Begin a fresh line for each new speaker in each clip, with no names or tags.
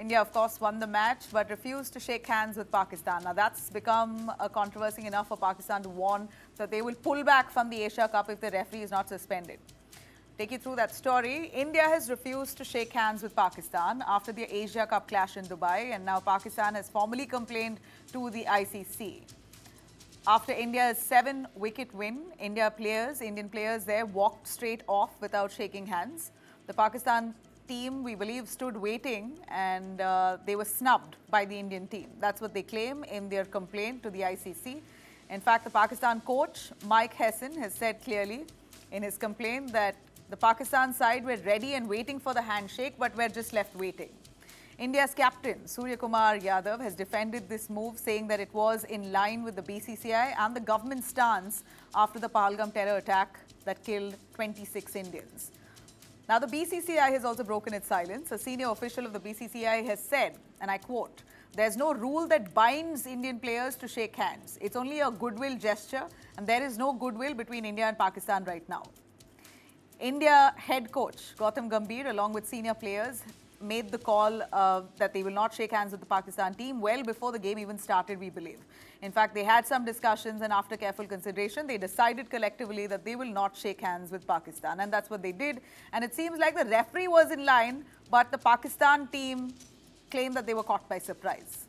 India, of course, won the match but refused to shake hands with Pakistan. Now, that's become a controversy enough for Pakistan to warn that they will pull back from the Asia Cup if the referee is not suspended. Take you through that story. India has refused to shake hands with Pakistan after the Asia Cup clash in Dubai, and now Pakistan has formally complained to the ICC. After India's 7-wicket win, Indian players there walked straight off without shaking hands. The Pakistan team, we believe, stood waiting and they were snubbed by the Indian team. That's what they claim in their complaint to the ICC. In fact, the Pakistan coach, Mike Hesson, has said clearly in his complaint that the Pakistan side were ready and waiting for the handshake, but were just left waiting. India's captain, Suryakumar Yadav, has defended this move, saying that it was in line with the BCCI and the government stance after the Pahalgam terror attack that killed 26 Indians. Now, the BCCI has also broken its silence. A senior official of the BCCI has said, and I quote, "There's no rule that binds Indian players to shake hands. It's only a goodwill gesture, and there is no goodwill between India and Pakistan right now." India head coach Gautam Gambhir, along with senior players, made the call that they will not shake hands with the Pakistan team well before the game even started, we believe. In fact, they had some discussions, and after careful consideration, they decided collectively that they will not shake hands with Pakistan. And that's what they did. And it seems like the referee was in line, but the Pakistan team claimed that they were caught by surprise.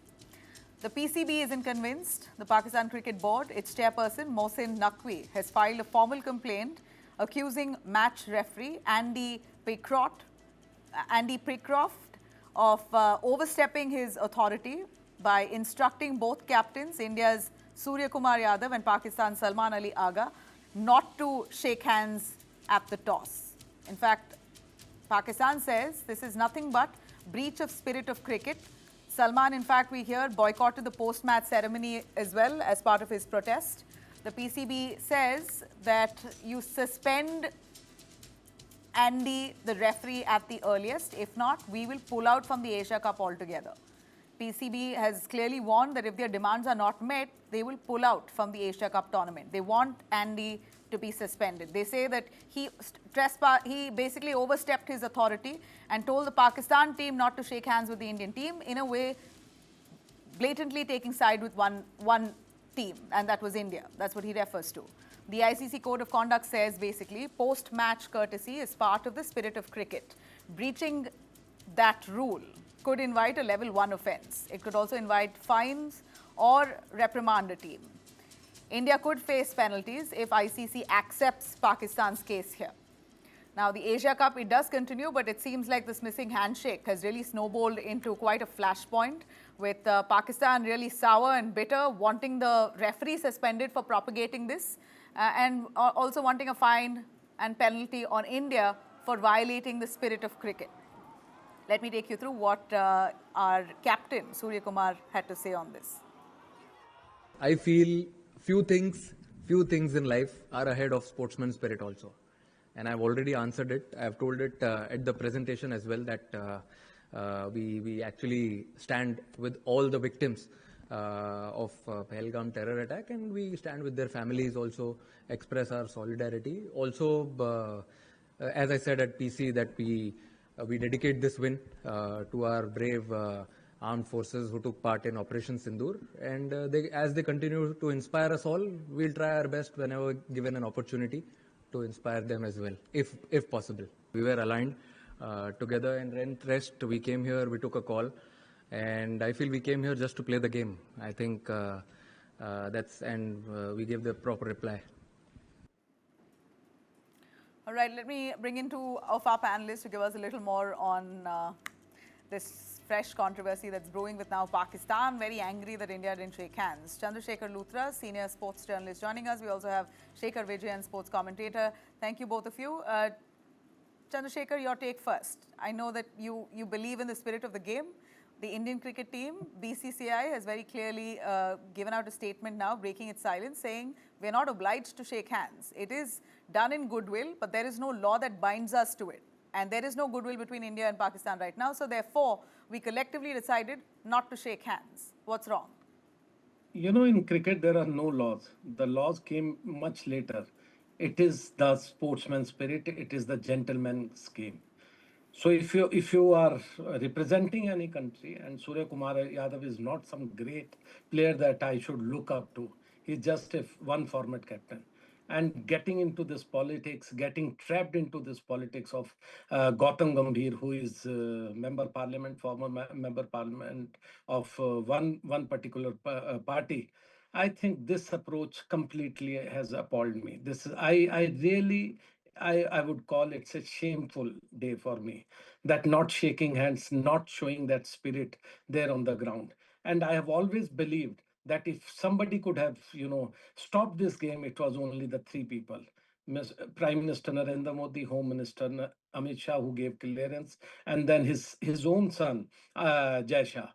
The PCB isn't convinced. The Pakistan Cricket Board, its chairperson, Mohsin Naqvi, has filed a formal complaint accusing match referee Andy Pycroft of overstepping his authority by instructing both captains, India's Suryakumar Yadav and Pakistan's Salman Ali Agha, not to shake hands at the toss. In fact, Pakistan says this is nothing but breach of spirit of cricket. Salman, in fact, we hear, boycotted the post-match ceremony as well as part of his protest. The PCB says that you suspend Andy, the referee, at the earliest. If not, we will pull out from the Asia Cup altogether. PCB has clearly warned that if their demands are not met, they will pull out from the Asia Cup tournament. They want Andy to be suspended. They say that he basically overstepped his authority and told the Pakistan team not to shake hands with the Indian team, in a way blatantly taking side with one team, and that was India. That's what he refers to. The ICC Code of Conduct says basically post-match courtesy is part of the spirit of cricket. Breaching that rule could invite a level 1 offence. It could also invite fines or reprimand a team. India could face penalties if ICC accepts Pakistan's case here. Now, the Asia Cup, it does continue, but it seems like this missing handshake has really snowballed into quite a flashpoint, with Pakistan really sour and bitter, wanting the referee suspended for propagating this, and also wanting a fine and penalty on India for violating the spirit of cricket. Let me take you through what our captain, Suryakumar, had to say on this.
I feel few things in life are ahead of sportsman spirit also. And I've already answered it. I've told it at the presentation as well that we actually stand with all the victims of Pahalgam terror attack, and we stand with their families, also express our solidarity. Also, as I said at PC, that we dedicate this win to our brave armed forces who took part in Operation Sindoor, and as they continue to inspire us all, we'll try our best whenever given an opportunity to inspire them as well, if possible. We were aligned together and rest. We came here, we took a call, and I feel we came here just to play the game. I think we gave the proper reply.
All right, let me bring in two of our panelists to give us a little more on this fresh controversy that's brewing with now Pakistan, very angry that India didn't shake hands. Chandrasekhar Luthra, senior sports journalist, joining us. We also have Shekhar Vijayan, sports commentator. Thank you, both of you. Chandrasekhar, your take first. I know that you believe in the spirit of the game. The Indian cricket team, BCCI, has very clearly given out a statement now, breaking its silence, saying we're not obliged to shake hands. It is done in goodwill, but there is no law that binds us to it. And there is no goodwill between India and Pakistan right now. So therefore, we collectively decided not to shake hands. What's wrong?
You know, in cricket, there are no laws. The laws came much later. It is the sportsman spirit. It is the gentleman's game. So if you are representing any country, and Suryakumar Yadav is not some great player that I should look up to, he's just a one format captain. And getting into this politics, getting trapped into this politics of Gautam Gambhir, who is member parliament, former member parliament of one particular party. I think this approach completely has appalled me. This is I really I would call it a shameful day for me, that not shaking hands, not showing that spirit there on the ground. And I have always believed that if somebody could have, stopped this game, it was only the three people. Prime Minister Narendra Modi, Home Minister Amit Shah, who gave clearance, and then his own son, Jai Shah,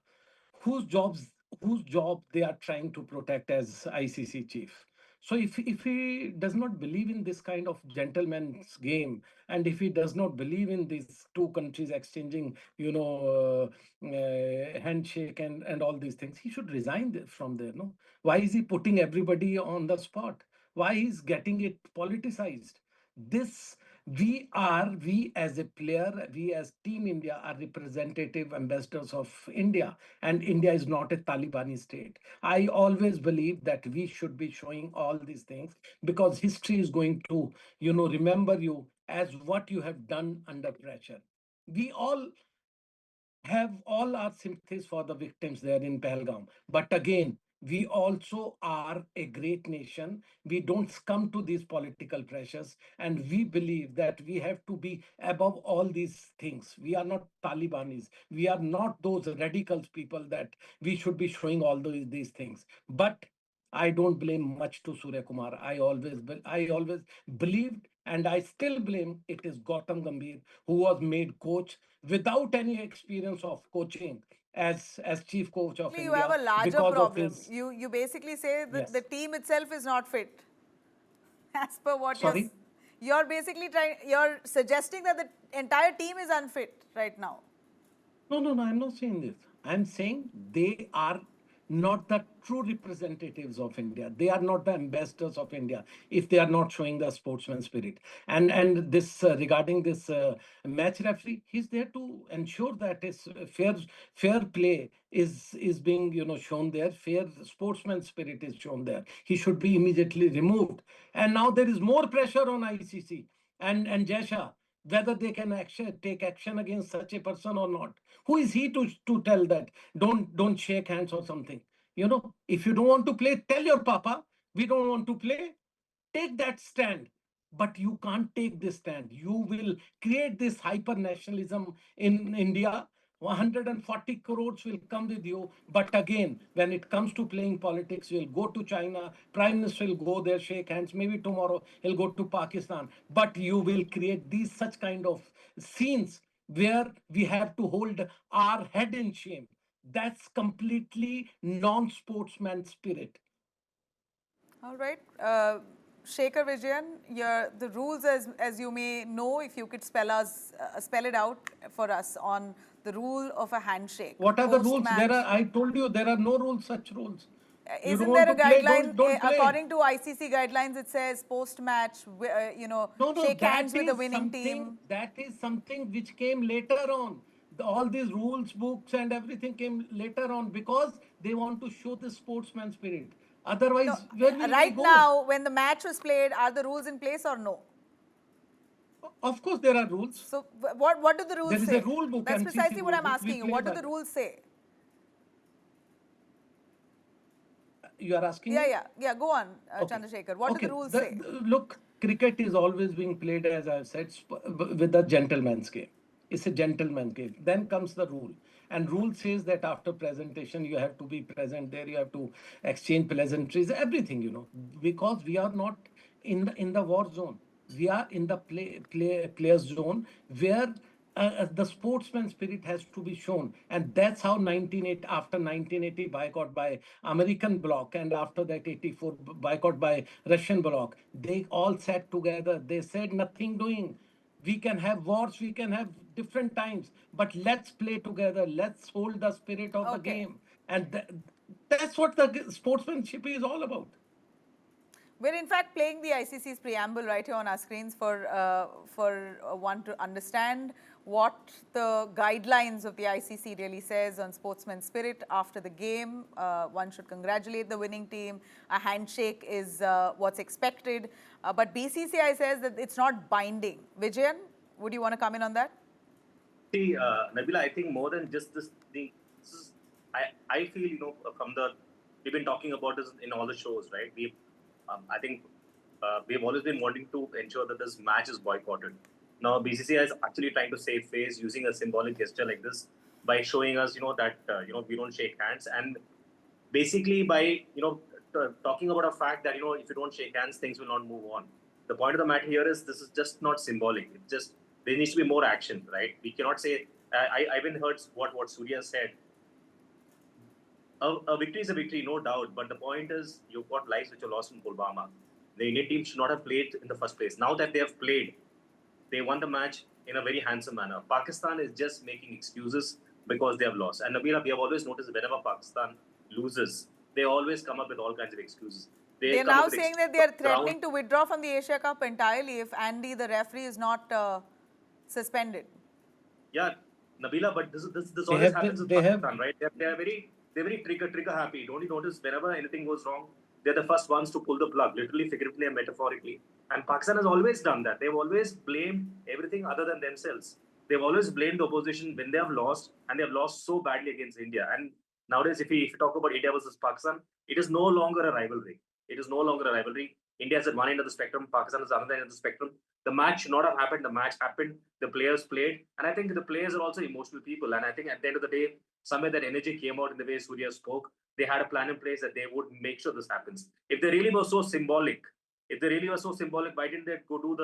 whose jobs whose job they are trying to protect as ICC chief. So if he does not believe in this kind of gentleman's game, and if he does not believe in these two countries exchanging, handshake and all these things, he should resign from there. No, why is he putting everybody on the spot? Why is getting it politicized? This we as a player, we as Team India are representative ambassadors of India, and India is not a Talibani state. I always believe that we should be showing all these things, because history is going to, remember you as what you have done under pressure. We all have all our sympathies for the victims there in Pahalgam. But again, we also are a great nation. We don't succumb to these political pressures. And we believe that we have to be above all these things. We are not Talibanis. We are not those radicals people that we should be showing all these things. But I don't blame much to Surya Kumar. I always believed, and I still blame it is Gautam Gambhir, who was made coach without any experience of coaching as chief coach of
You have
India,
a larger
because of
problem.
his.
You basically say that the
Yes.
team itself is not fit. As per what
Sorry.
you're basically you're suggesting that the entire team is unfit right now.
No. I'm not saying this. I'm saying they are not the true representatives of India. They are not the ambassadors of India if they are not showing the sportsman spirit. And this regarding this match referee, he's there to ensure that is fair play is being shown there. Fair sportsman spirit is shown there. He should be immediately removed. And now there is more pressure on ICC and Jesha, whether they can take action against such a person or not. Who is he to tell that don't shake hands or something? If you don't want to play, tell your papa we don't want to play. Take that stand. But you can't take this stand. You will create this hyper nationalism in India. 140 crores will come with you. But again, when it comes to playing politics, you'll go to China. Prime Minister will go there, shake hands. Maybe tomorrow he'll go to Pakistan. But you will create these such kind of scenes where we have to hold our head in shame. That's completely non-sportsman spirit.
All right. Shekhar Vijayan, the rules, as you may know, if you could spell it out for us on the rule of a handshake.
What are the rules?
Post-match.
I told you there are no rules, such rules. You don't
Isn't
want
there a
to play,
guideline?
don't play.
According to ICC guidelines, it says post-match,
No,
shake hands
that
with the
is
winning
something
team.
that is something which came later on. All these rules books and everything came later on, because they want to show the sportsman spirit.
No,
Otherwise, where will we
right
go?
now, when the match was played, are the rules in place or no?
Of course, there are rules.
So what do the rules
There is a
say?
rule book,
That's
MCC
precisely what
rule
I'm
book. We
asking you.
play
What do
by
the
that.
rules say?
You are asking me?
Yeah. Go on,
Okay.
Chandrasekhar. What do
Okay.
the rules say?
Look, cricket is always being played, as I've said, with a gentleman's game. It's a gentleman's game. Then comes the rule. And rule says that after presentation, you have to be present there. You have to exchange pleasantries, everything, because we are not in the war zone. We are in the player zone where the sportsman spirit has to be shown. And that's how after 1980 boycott by American bloc, and after that 84 boycott by Russian bloc, they all sat together. They said nothing doing. We can have wars, we can have different times, but let's play together. Let's hold the spirit of the
Okay.
game. And that's what the sportsmanship is all about.
We're in fact playing the ICC's preamble right here on our screens for one to understand what the guidelines of the ICC really says on sportsman spirit after the game. One should congratulate the winning team. A handshake is what's expected. But BCCI says that it's not binding. Vijayan, would you want to come in on that?
See, Nabila, I think more than just this thing, I feel, we've been talking about this in all the shows, right? I think we've always been wanting to ensure that this match is boycotted. Now, BCCI is actually trying to save face using a symbolic gesture like this by showing us, that, we don't shake hands. And basically by, talking about a fact that, if you don't shake hands, things will not move on. The point of the matter here is this is just not symbolic. It's just, there needs to be more action, right? We cannot say, I even heard what Surya said. A victory is a victory, no doubt. But the point is, you've got lives which are lost in Pulwama. The Indian team should not have played in the first place. Now that they have played, they won the match in a very handsome manner. Pakistan is just making excuses because they have lost. And Nabila, we have always noticed whenever Pakistan loses, they always come up with all kinds of excuses.
They're now saying that they're threatening to withdraw from the Asia Cup entirely if Andy, the referee, is not suspended.
Yeah, Nabila, but this always happens with Pakistan, right? They're very trigger happy. Don't you notice whenever anything goes wrong, they're the first ones to pull the plug, literally, figuratively, and metaphorically. And Pakistan has always done that. They've always blamed everything other than themselves. They've always blamed the opposition when they have lost, and they have lost so badly against India. And nowadays, if you talk about India versus Pakistan, it is no longer a rivalry. It is no longer a rivalry. India is at one end of the spectrum, Pakistan is at the other end of the spectrum. The match should not have happened. The match happened. The players played. And I think the players are also emotional people. And I think at the end of the day, somewhere that energy came out in the way Surya spoke. They had a plan in place that they would make sure this happens. If they really were so symbolic, why didn't they go do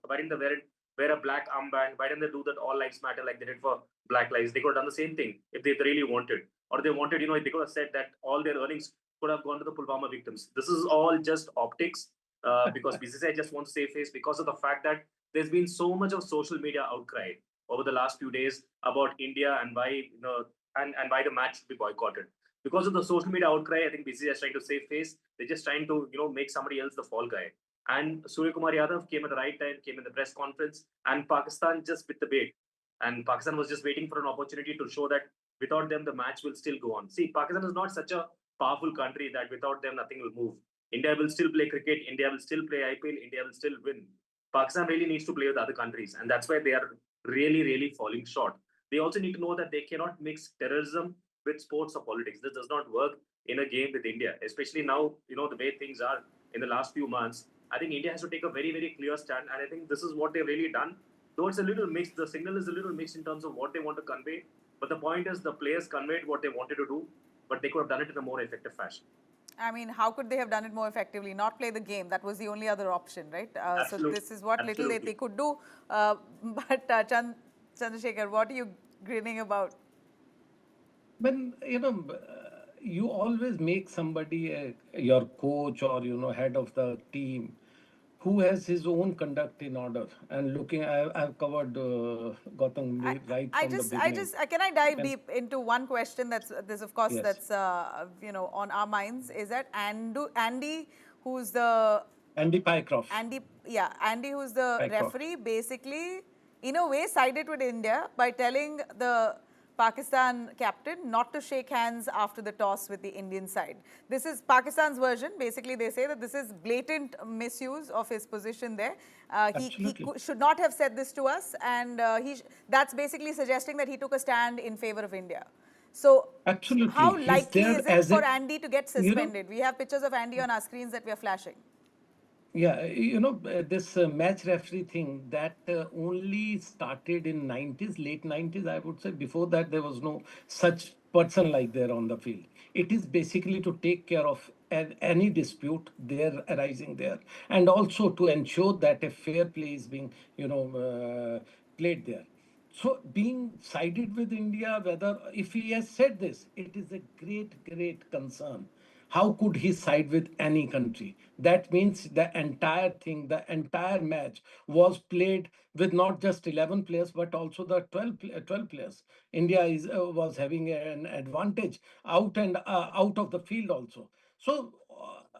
why didn't they wear a black armband? Why didn't they do that all lives matter like they did for Black Lives? They could have done the same thing if they really wanted. Or they wanted, they could have said that all their earnings could have gone to the Pulwama victims. This is all just optics because BCCI just wants to save face because of the fact that there's been so much of social media outcry over the last few days about India and why, and why the match should be boycotted. Because of the social media outcry, I think BCCI is trying to save face. They're just trying to, make somebody else the fall guy. And Suryakumar Yadav came at the right time, came in the press conference, and Pakistan just bit the bait. And Pakistan was just waiting for an opportunity to show that without them, the match will still go on. See, Pakistan is not such a powerful country that without them, nothing will move. India will still play cricket. India will still play IPL. India will still win. Pakistan really needs to play with other countries. And that's why they are really, really falling short. They also need to know that they cannot mix terrorism with sports or politics. This does not work in a game with India, especially now, the way things are in the last few months. I think India has to take a very, very clear stand. And I think this is what they've really done. Though it's a little mixed, the signal is a little mixed in terms of what they want to convey. But the point is the players conveyed what they wanted to do, but they could have done it in a more effective fashion.
I mean, how could they have done it more effectively? Not play the game. That was the only other option, right? So this is what little they could do. But Chandrasekhar, what are you grinning about?
When, you always make somebody your coach or, head of the team who has his own conduct in order. And looking, I've covered Gautam right from the beginning.
Can I dive deep into one question that's of course,
yes.
that's, on our minds, is that Andy, who's the...
Andy Pycroft.
Andy, who's the
Pycroft.
referee, basically, in a way, sided with India by telling the Pakistan captain not to shake hands after the toss with the Indian side. This is Pakistan's version. Basically, they say that this is blatant misuse of his position there. He should not have said this to us, and that's basically suggesting that he took a stand in favor of India. So,
absolutely.
How likely is it for Andy to get suspended? We have pictures of Andy on our screens that we are flashing.
Yeah, this match referee thing that only started in 90s, late 90s, I would say. Before that, there was no such person like there on the field. It is basically to take care of any dispute there arising there, and also to ensure that a fair play is being, played there. So being sided with India, whether if he has said this, it is a great concern. How could he side with any country? That means the entire thing, the entire match was played with not just 11 players, but also the 12 players. India was having an advantage out of the field also. So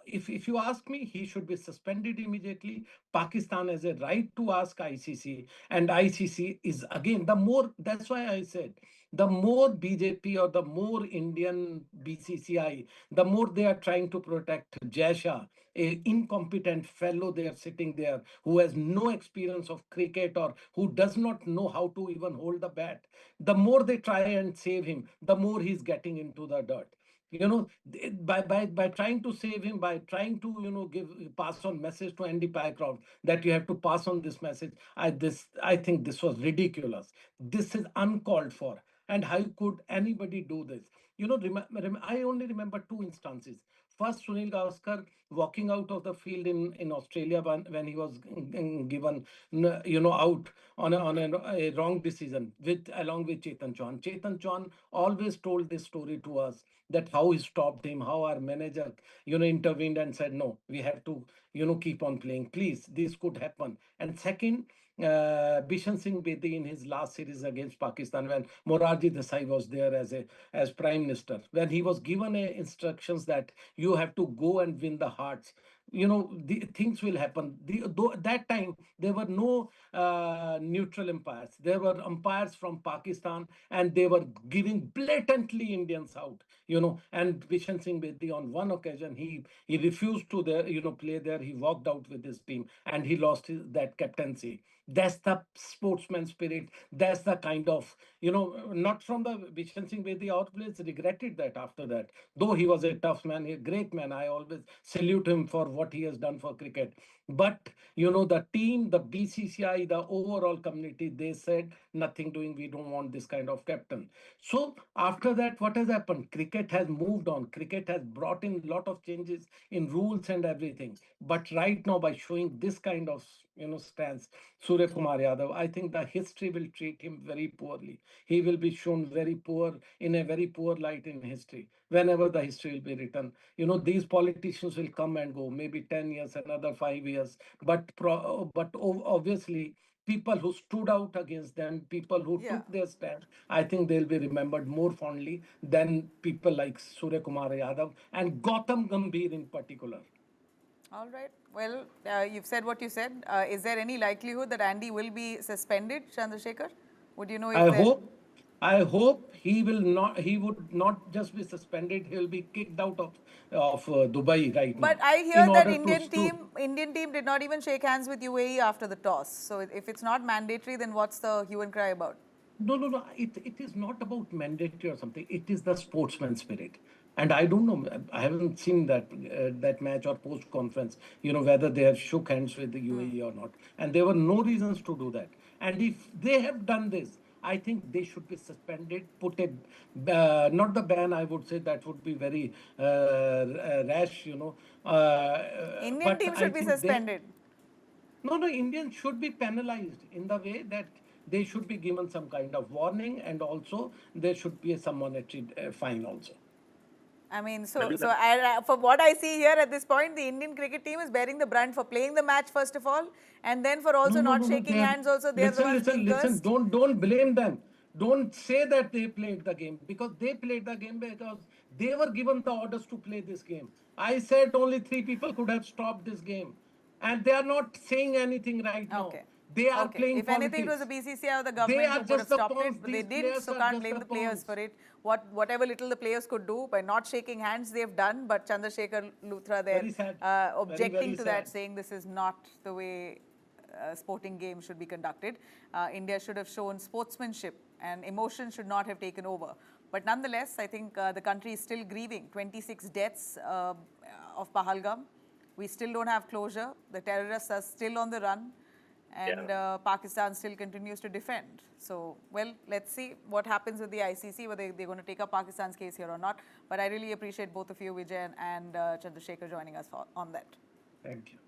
if you ask me, he should be suspended immediately. Pakistan has a right to ask ICC, and ICC is again the more. That's why I said the more BJP or the more Indian BCCI, the more they are trying to protect Jaisha, a incompetent fellow they are sitting there who has no experience of cricket or who does not know how to even hold the bat. The more they try and save him, the more he's getting into the dirt. By trying to save him, by trying to pass on message to Andy Pycroft that you have to pass on this message, I think this was ridiculous. This is uncalled for. And how could anybody do this? I only remember two instances. First, Sunil Gavaskar walking out of the field in Australia when he was given out on a wrong decision along with Chetan Chauhan. Chetan Chauhan always told this story to us, that how he stopped him, how our manager intervened and said, no, we have to keep on playing. Please, this could happen. And second, Bishan Singh Bedi in his last series against Pakistan, when Morarji Desai was there as Prime Minister, when he was given instructions that you have to go and win the hearts, the things will happen. That time there were no neutral umpires. There were umpires from Pakistan, and they were giving blatantly Indians out. And Bishan Singh Bedi on one occasion he refused to play there. He walked out with his team, and he lost that captaincy. That's the sportsman spirit. That's the kind of, not from the Bishan Singh Bedi, our players regretted that after that. Though he was a tough man, a great man, I always salute him for what he has done for cricket. But, the team, the BCCI, the overall community, they said, nothing doing, we don't want this kind of captain. So after that, what has happened? Cricket has moved on. Cricket has brought in a lot of changes in rules and everything. But right now, by showing this kind of stance, Suryakumar Yadav, I think the history will treat him very poorly. He will be shown very poor, in a very poor light in history, whenever the history will be written. These politicians will come and go, maybe 10 years, another 5 years. But obviously, people who stood out against them, people who took their stand, I think they'll be remembered more fondly than people like Suryakumar Yadav and Gautam Gambhir in particular.
All right. Well, you've said what you said. Is there any likelihood that Andy will be suspended, Chandrasekhar? Would you know if
I hope he will not. He would not just be suspended. He will be kicked out of Dubai right now.
But I hear that Indian team did not even shake hands with UAE after the toss. So if it's not mandatory, then what's the hue and cry about?
No. It is not about mandatory or something. It is the sportsman spirit. And I don't know, I haven't seen that match or post conference, whether they have shook hands with the UAE or not. And there were no reasons to do that. And if they have done this, I think they should be suspended, put a, not the ban, I would say that would be very rash,
Indian team should be suspended.
No, Indians should be penalized in the way that they should be given some kind of warning, and also there should be some monetary fine also.
I mean, so from what I see here at this point, the Indian cricket team is bearing the brunt for playing the match first of all, and then for also not shaking hands also.
Listen, don't blame them. Don't say that they played the game, because they played the game because they were given the orders to play this game. I said only 3 people could have stopped this game, and they are not saying anything right now. They are playing
If anything, it was the BCCI or the government who could have stopped it, but they didn't, so can't blame the players for it. Whatever little the players could do by not shaking hands, they've done. But Chandrasekhar Luthra there objecting to that, saying this is not the way a sporting game should be conducted. India should have shown sportsmanship, and emotion should not have taken over. But nonetheless, I think the country is still grieving. 26 deaths of Pahalgam. We still don't have closure. The terrorists are still on the run. And Pakistan still continues to defend. So, well, let's see what happens with the ICC, whether they're going to take up Pakistan's case here or not. But I really appreciate both of you, Vijay and Chandrasekhar, joining us on that.
Thank you.